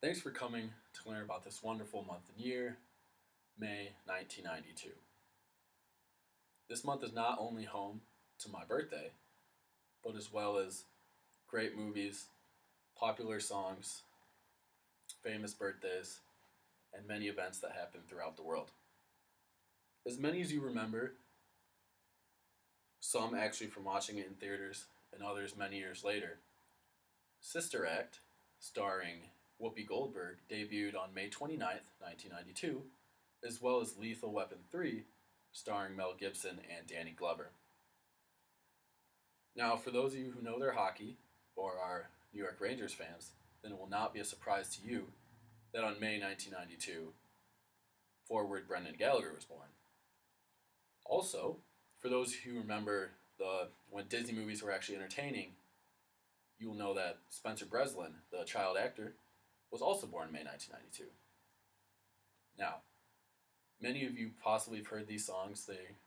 Thanks for coming to learn about this wonderful month and year, May 1992. This month is not only home to my birthday, but as well as great movies, popular songs, famous birthdays, and many events that happen throughout the world. As many as you remember, some actually from watching it in theaters and others many years later, Sister Act, starring Whoopi Goldberg, debuted on May 29th, 1992, as well as Lethal Weapon 3, starring Mel Gibson and Danny Glover. Now, for those of you who know their hockey or are New York Rangers fans, then it will not be a surprise to you that on May 1992, forward Brendan Gallagher was born. Also, for those who remember when Disney movies were actually entertaining, you will know that Spencer Breslin, the child actor, was also born in May 1992. Now, many of you possibly have heard these songs. They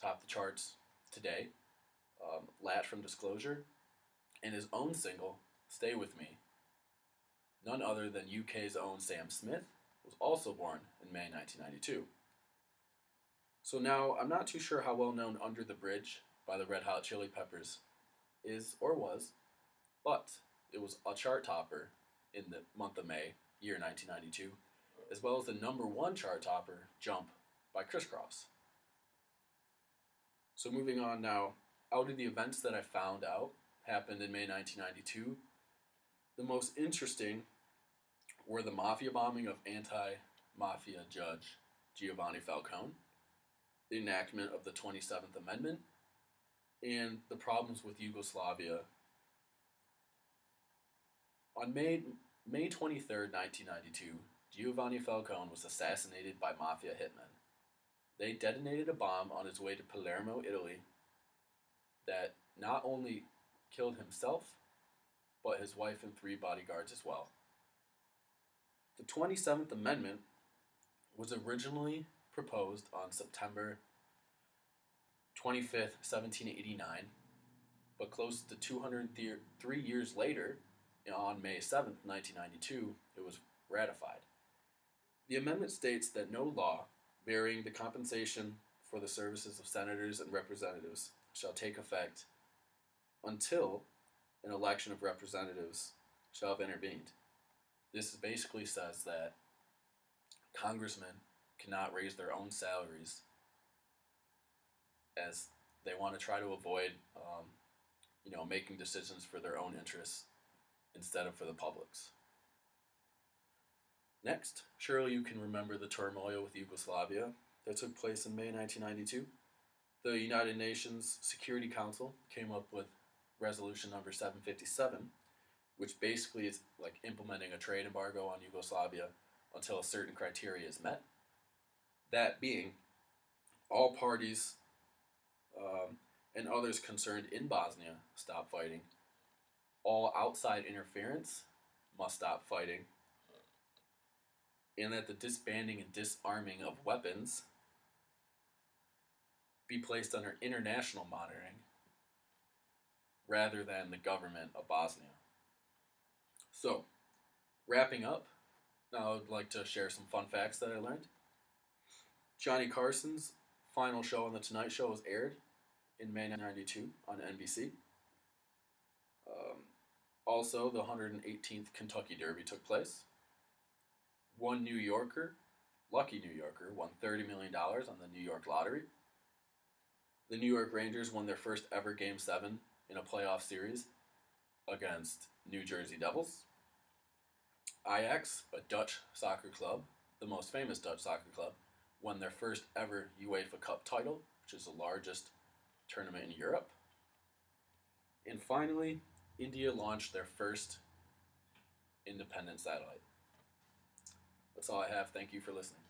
top the charts today. Latch from Disclosure, and his own single, Stay With Me. None other than UK's own Sam Smith was also born in May 1992. So now, I'm not too sure how well known Under the Bridge by the Red Hot Chili Peppers is or was, but it was a chart topper in the month of May, year 1992, as well as the number one chart topper, Jump, by Criss Cross. So moving on now, out of the events that I found out happened in May 1992, the most interesting were the mafia bombing of anti-mafia judge Giovanni Falcone, the enactment of the 27th Amendment, and the problems with Yugoslavia. On May 23rd, 1992, Giovanni Falcone was assassinated by mafia hitmen. They detonated a bomb on his way to Palermo, Italy, that not only killed himself, but his wife and 3 bodyguards as well. The 27th Amendment was originally proposed on September 25th, 1789, but close to 203 years later, on May 7th, 1992, it was ratified. The amendment states that no law varying the compensation for the services of senators and representatives shall take effect until an election of representatives shall have intervened. This basically says that congressmen cannot raise their own salaries as they want to try to avoid, making decisions for their own interests instead of for the public's. Next, surely you can remember the turmoil with Yugoslavia that took place in May 1992. The United Nations Security Council came up with resolution number 757, which basically is like implementing a trade embargo on Yugoslavia until a certain criteria is met. That being, all parties and others concerned in Bosnia stop fighting. All outside interference must stop fighting. And that the disbanding and disarming of weapons be placed under international monitoring rather than the government of Bosnia. So, wrapping up, now I would like to share some fun facts that I learned. Johnny Carson's final show on The Tonight Show was aired in May 1992 on NBC. Also, the 118th Kentucky Derby took place. One New Yorker, lucky New Yorker, won $30 million on the New York lottery. The New York Rangers won their first ever Game 7 in a playoff series against New Jersey Devils. Ajax, a Dutch soccer club, the most famous Dutch soccer club, won their first ever UEFA Cup title, which is the largest tournament in Europe. And finally, India launched their first independent satellite. That's all I have. Thank you for listening.